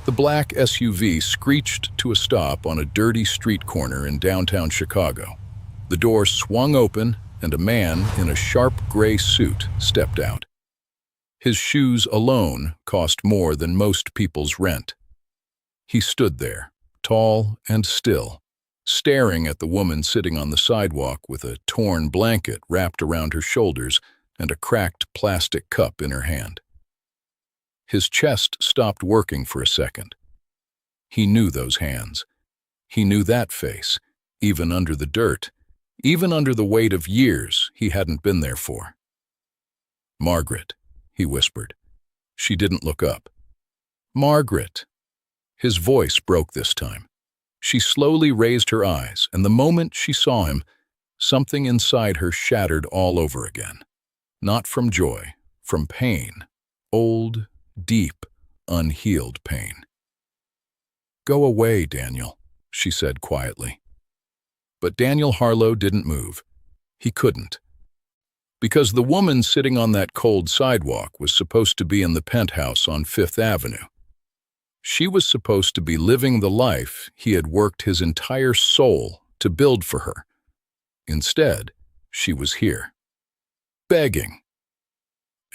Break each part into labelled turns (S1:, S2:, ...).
S1: The black SUV screeched to a stop on a dirty street corner in downtown Chicago. The door swung open, and a man in a sharp gray suit stepped out. His shoes alone cost more than most people's rent. He stood there, tall and still, staring at the woman sitting on the sidewalk with a torn blanket wrapped around her shoulders and a cracked plastic cup in her hand. His chest stopped working for a second. He knew those hands. He knew that face, even under the dirt, even under the weight of years he hadn't been there for. "Margaret," he whispered. She didn't look up. "Margaret." His voice broke this time. She slowly raised her eyes, and the moment she saw him, something inside her shattered all over again. Not from joy, from pain. Old, deep, unhealed pain. "Go away, Daniel," she said quietly. But Daniel Harlow didn't move. He couldn't. Because the woman sitting on that cold sidewalk was supposed to be in the penthouse on Fifth Avenue. She was supposed to be living the life he had worked his entire soul to build for her. Instead, she was here, begging.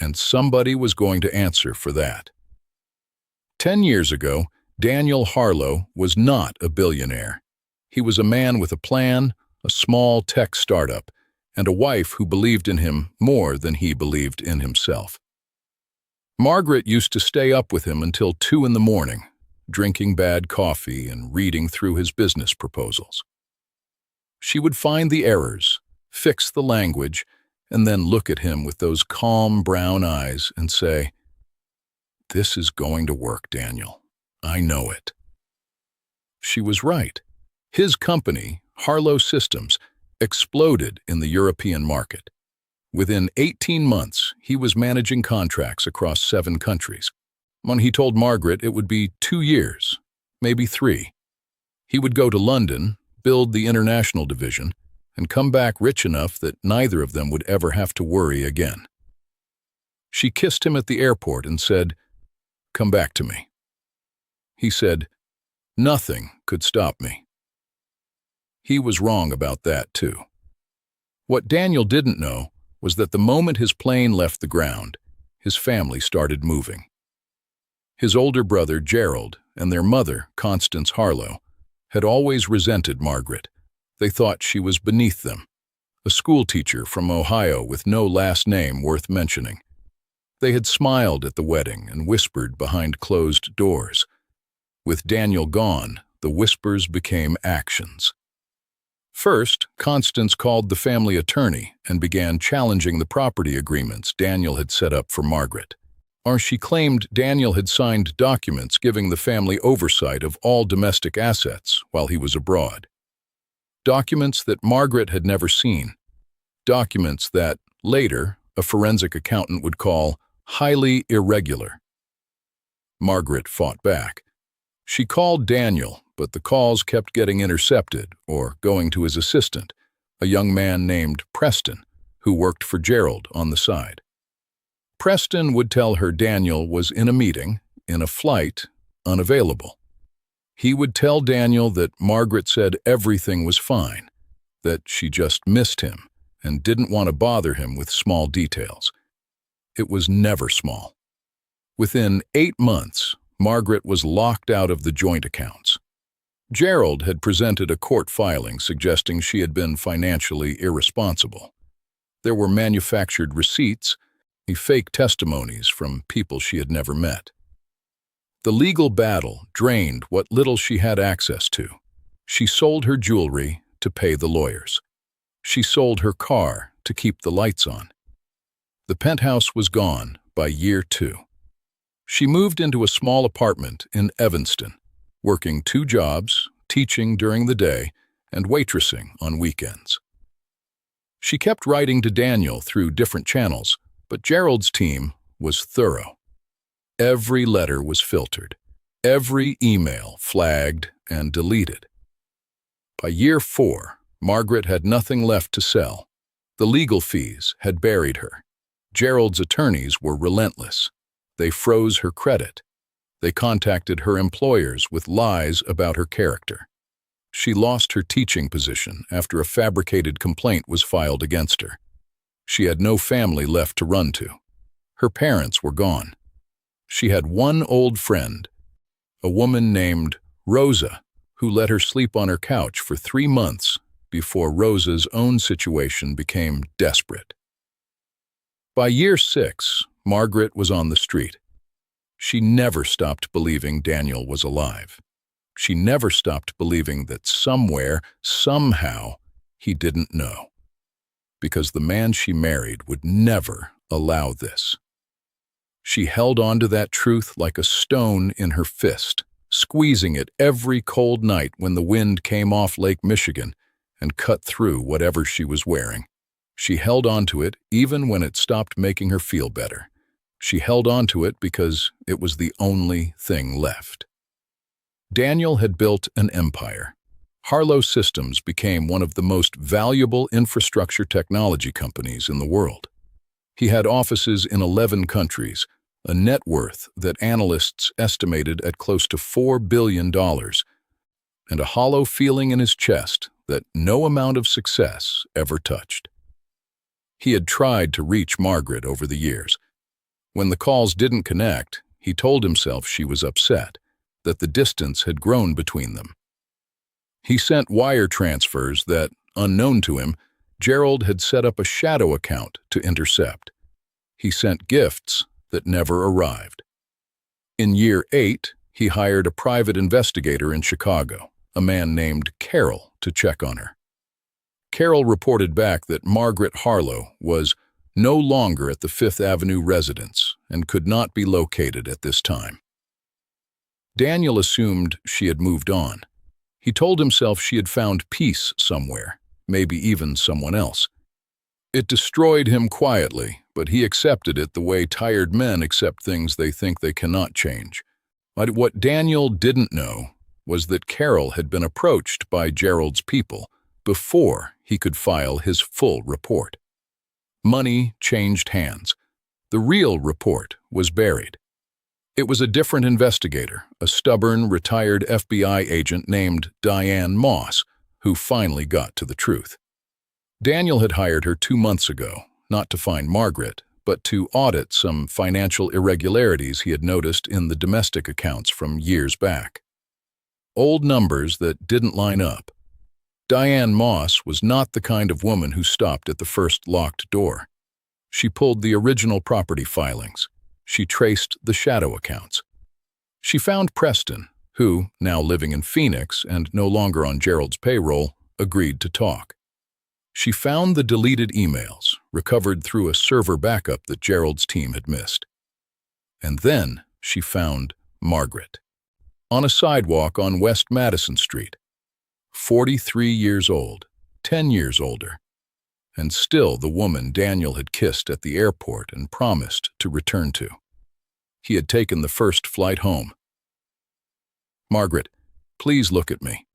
S1: And somebody was going to answer for that. 10 years ago, Daniel Harlow was not a billionaire. He was a man with a plan, a small tech startup, and a wife who believed in him more than he believed in himself. Margaret used to stay up with him until 2 in the morning, drinking bad coffee and reading through his business proposals. She would find the errors, fix the language, and then look at him with those calm brown eyes and say, "This is going to work, Daniel. I know it." She was right. His company, Harlow Systems, exploded in the European market. Within 18 months, he was managing contracts across 7 countries. When he told Margaret it would be 2 years, maybe 3. He would go to London, build the international division, and come back rich enough that neither of them would ever have to worry again. She kissed him at the airport and said, "Come back to me." He said, "Nothing could stop me." He was wrong about that, too. What Daniel didn't know was that the moment his plane left the ground, his family started moving. His older brother, Gerald, and their mother, Constance Harlow, had always resented Margaret. They thought she was beneath them, a schoolteacher from Ohio with no last name worth mentioning. They had smiled at the wedding and whispered behind closed doors. With Daniel gone, the whispers became actions. First, Constance called the family attorney and began challenging the property agreements Daniel had set up for Margaret. Or she claimed Daniel had signed documents giving the family oversight of all domestic assets while he was abroad. Documents that Margaret had never seen. Documents that, later, a forensic accountant would call highly irregular. Margaret fought back. She called Daniel, but the calls kept getting intercepted or going to his assistant, a young man named Preston, who worked for Gerald on the side. Preston would tell her Daniel was in a meeting, in a flight, unavailable. He would tell Daniel that Margaret said everything was fine, that she just missed him and didn't want to bother him with small details. It was never small. Within 8 months, Margaret was locked out of the joint accounts. Gerald had presented a court filing suggesting she had been financially irresponsible. There were manufactured receipts, fake testimonies from people she had never met. The legal battle drained what little she had access to. She sold her jewelry to pay the lawyers. She sold her car to keep the lights on. The penthouse was gone by year 2. She moved into a small apartment in Evanston, working 2 jobs, teaching during the day, and waitressing on weekends. She kept writing to Daniel through different channels, but Gerald's team was thorough. Every letter was filtered, every email flagged and deleted. By year 4, Margaret had nothing left to sell. The legal fees had buried her. Gerald's attorneys were relentless. They froze her credit. They contacted her employers with lies about her character. She lost her teaching position after a fabricated complaint was filed against her. She had no family left to run to. Her parents were gone. She had one old friend, a woman named Rosa, who let her sleep on her couch for 3 months before Rosa's own situation became desperate. By year 6, Margaret was on the street. She never stopped believing Daniel was alive. She never stopped believing that somewhere, somehow, he didn't know. Because the man she married would never allow this. She held on to that truth like a stone in her fist, squeezing it every cold night when the wind came off Lake Michigan and cut through whatever she was wearing. She held on to it even when it stopped making her feel better. She held on to it because it was the only thing left. Daniel had built an empire. Harlow Systems became one of the most valuable infrastructure technology companies in the world. He had offices in 11 countries, a net worth that analysts estimated at close to $4 billion, and a hollow feeling in his chest that no amount of success ever touched. He had tried to reach Margaret over the years. When the calls didn't connect, he told himself she was upset, that the distance had grown between them. He sent wire transfers that, unknown to him, Gerald had set up a shadow account to intercept. He sent gifts that never arrived. In year 8, he hired a private investigator in Chicago, a man named Carol, to check on her. Carol reported back that Margaret Harlow was no longer at the Fifth Avenue residence and could not be located at this time. Daniel assumed she had moved on. He told himself she had found peace somewhere, maybe even someone else. It destroyed him quietly, but he accepted it the way tired men accept things they think they cannot change. But what Daniel didn't know was that Carol had been approached by Gerald's people before he could file his full report. Money changed hands. The real report was buried. It was a different investigator, a stubborn, retired FBI agent named Diane Moss, who finally got to the truth. Daniel had hired her 2 months ago, not to find Margaret, but to audit some financial irregularities he had noticed in the domestic accounts from years back. Old numbers that didn't line up. Diane Moss was not the kind of woman who stopped at the first locked door. She pulled the original property filings. She traced the shadow accounts. She found Preston, who, now living in Phoenix and no longer on Gerald's payroll, agreed to talk. She found the deleted emails, recovered through a server backup that Gerald's team had missed. And then she found Margaret, on a sidewalk on West Madison Street. 43 years old, 10 years older, and still the woman Daniel had kissed at the airport and promised to return to. He had taken the first flight home. "Margaret, please look at me."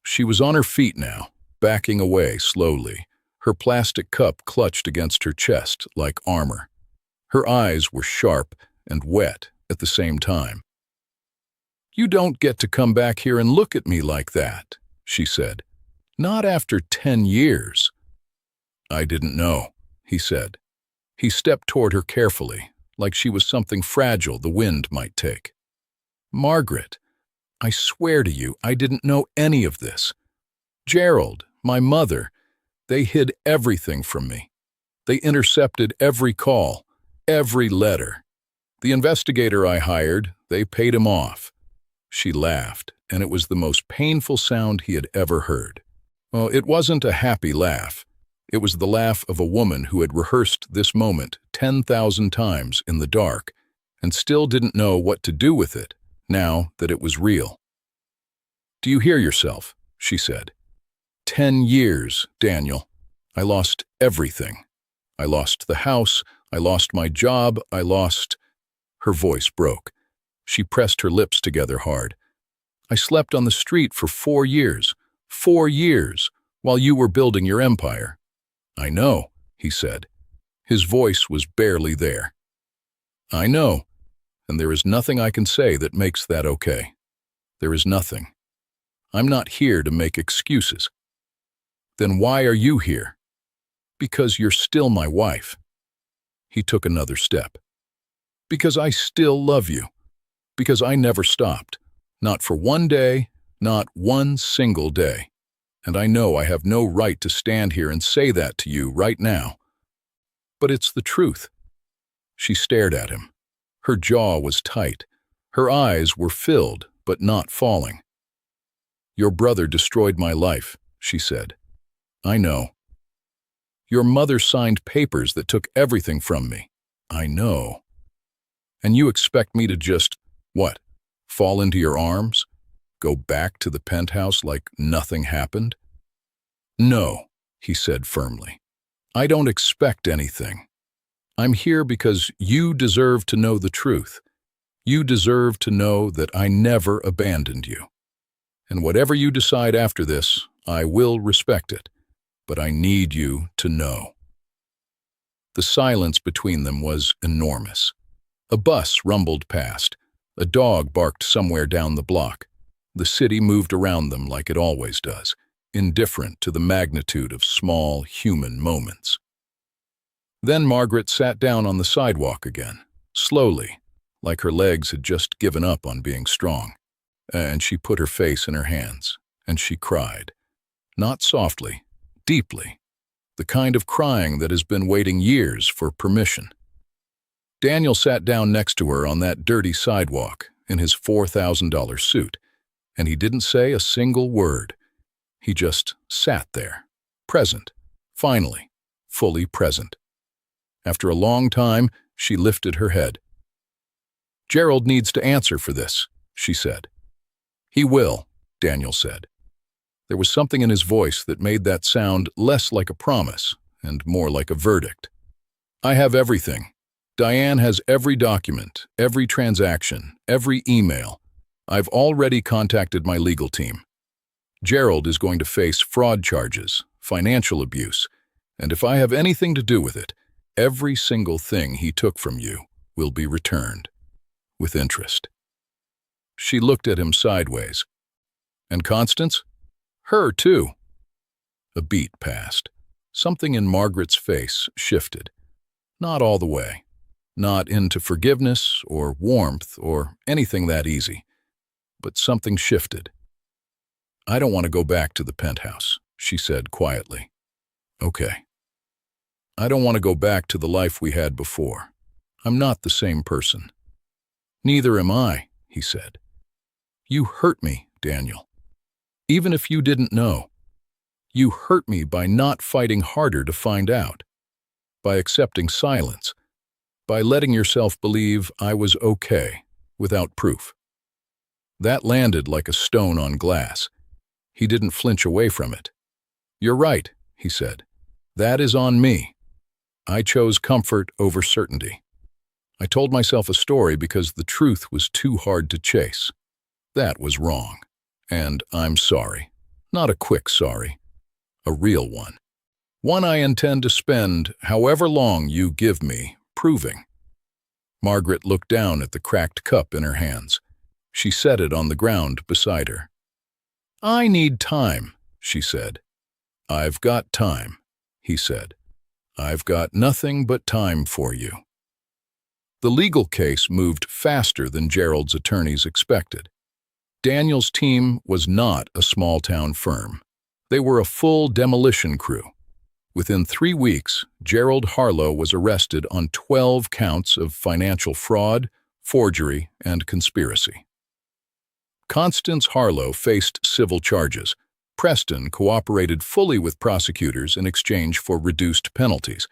S1: She was on her feet now, backing away slowly, her plastic cup clutched against her chest like armor. Her eyes were sharp and wet at the same time. "You don't get to come back here and look at me like that," she said. "Not after 10 years. "I didn't know," he said. He stepped toward her carefully, like she was something fragile the wind might take. "Margaret, I swear to you, I didn't know any of this. Gerald, my mother, they hid everything from me. They intercepted every call, every letter. The investigator I hired, they paid him off." She laughed, and it was the most painful sound he had ever heard. Well, it wasn't a happy laugh. It was the laugh of a woman who had rehearsed this moment 10,000 times in the dark and still didn't know what to do with it now that it was real. "Do you hear yourself?" she said. 10 years, Daniel. I lost everything. I lost the house. I lost my job. I lost... Her voice broke. She pressed her lips together hard. "I slept on the street for 4 years. 4 years, while you were building your empire." "I know," he said. His voice was barely there. "I know. and there is nothing I can say that makes that okay. There is nothing. I'm not here to make excuses. Then why are you here? Because you're still my wife. He took another step. Because I still love you. Because I never stopped. Not for one day, not one single day. And I know I have no right to stand here and say that to you right now. But it's the truth. She stared at him. Her jaw was tight. Her eyes were filled, but not falling. Your brother destroyed my life, she said. I know. Your mother signed papers that took everything from me. I know. And you expect me to just, what, fall into your arms? Go back to the penthouse like nothing happened? No, he said firmly. I don't expect anything. I'm here because you deserve to know the truth. You deserve to know that I never abandoned you. And whatever you decide after this, I will respect it. But I need you to know. The silence between them was enormous. A bus rumbled past. A dog barked somewhere down the block. The city moved around them like it always does, indifferent to the magnitude of small human moments. Then Margaret sat down on the sidewalk again, slowly, like her legs had just given up on being strong. And she put her face in her hands, and she cried. Not softly, deeply. The kind of crying that has been waiting years for permission. Daniel sat down next to her on that dirty sidewalk in his $4,000 suit, and he didn't say a single word. He just sat there, present, finally, fully present. After a long time, she lifted her head. Gerald needs to answer for this, she said. He will, Daniel said. There was something in his voice that made that sound less like a promise and more like a verdict. I have everything. Diane has every document, every transaction, every email. I've already contacted my legal team. Gerald is going to face fraud charges, financial abuse, and if I have anything to do with it, every single thing he took from you will be returned, with interest. She looked at him sideways. And Constance? Her, too. A beat passed. Something in Margaret's face shifted. Not all the way. Not into forgiveness or warmth or anything that easy. But something shifted. I don't want to go back to the penthouse, she said quietly. Okay. I don't want to go back to the life we had before. I'm not the same person. Neither am I, he said. You hurt me, Daniel. Even if you didn't know. You hurt me by not fighting harder to find out. By accepting silence. By letting yourself believe I was okay, without proof. That landed like a stone on glass. He didn't flinch away from it. You're right, he said. That is on me. I chose comfort over certainty. I told myself a story because the truth was too hard to chase. That was wrong. And I'm sorry. Not a quick sorry. A real one. One I intend to spend however long you give me proving. Margaret looked down at the cracked cup in her hands. She set it on the ground beside her. I need time, she said. I've got time, he said. I've got nothing but time for you. The legal case moved faster than Gerald's attorneys expected. Daniel's team was not a small-town firm. They were a full demolition crew. Within 3 weeks, Gerald Harlow was arrested on 12 counts of financial fraud, forgery, and conspiracy. Constance Harlow faced civil charges. Preston cooperated fully with prosecutors in exchange for reduced penalties.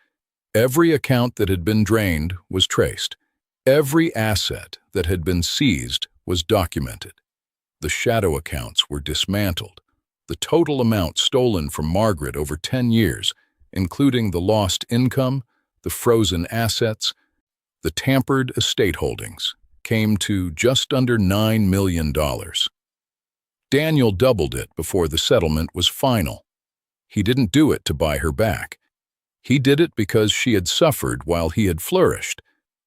S1: Every account that had been drained was traced. Every asset that had been seized was documented. The shadow accounts were dismantled. The total amount stolen from Margaret over 10 years, including the lost income, the frozen assets, the tampered estate holdings, came to just under $9 million. Daniel doubled it before the settlement was final. He didn't do it to buy her back. He did it because she had suffered while he had flourished,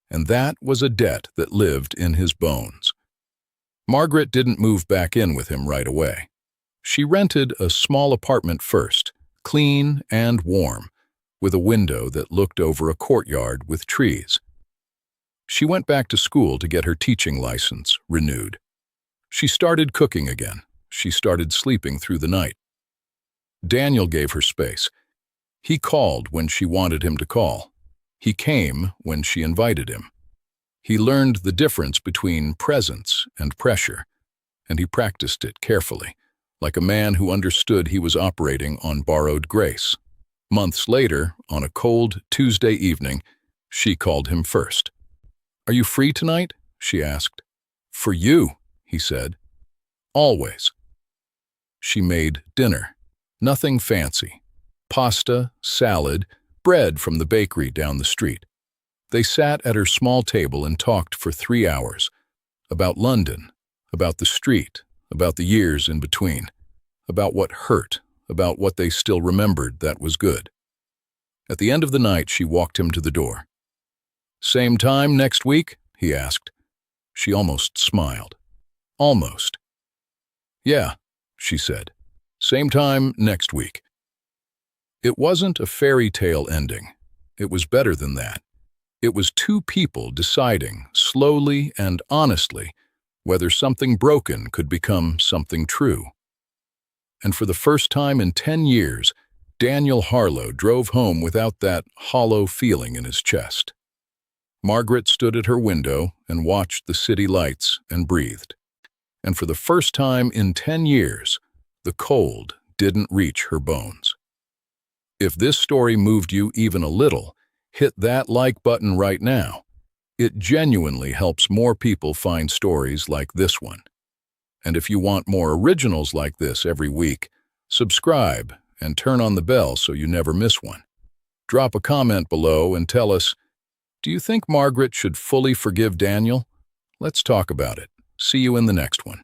S1: and that was a debt that lived in his bones. Margaret didn't move back in with him right away. She rented a small apartment first, clean and warm, with a window that looked over a courtyard with trees. She went back to school to get her teaching license renewed. She started cooking again. She started sleeping through the night. Daniel gave her space. He called when she wanted him to call. He came when she invited him. He learned the difference between presence and pressure, and he practiced it carefully, like a man who understood he was operating on borrowed grace. Months later, on a cold Tuesday evening, she called him first. "Are you free tonight?" she asked. "For you," he said. "Always." She made dinner. Nothing fancy. Pasta, salad, bread from the bakery down the street. They sat at her small table and talked for 3 hours. About London, about the street, about the years in between, about what hurt, about what they still remembered that was good. At the end of the night, she walked him to the door. "Same time next week?" he asked. She almost smiled. Almost. "Yeah," she said. "Same time next week." It wasn't a fairy tale ending. It was better than that. It was two people deciding, slowly and honestly, whether something broken could become something true. And for the first time in 10 years, Daniel Harlow drove home without that hollow feeling in his chest. Margaret stood at her window and watched the city lights and breathed. And for the first time in 10 years, the cold didn't reach her bones. If this story moved you even a little, hit that like button right now. It genuinely helps more people find stories like this one. And if you want more originals like this every week, subscribe and turn on the bell so you never miss one. Drop a comment below and tell us, do you think Margaret should fully forgive Daniel? Let's talk about it. See you in the next one.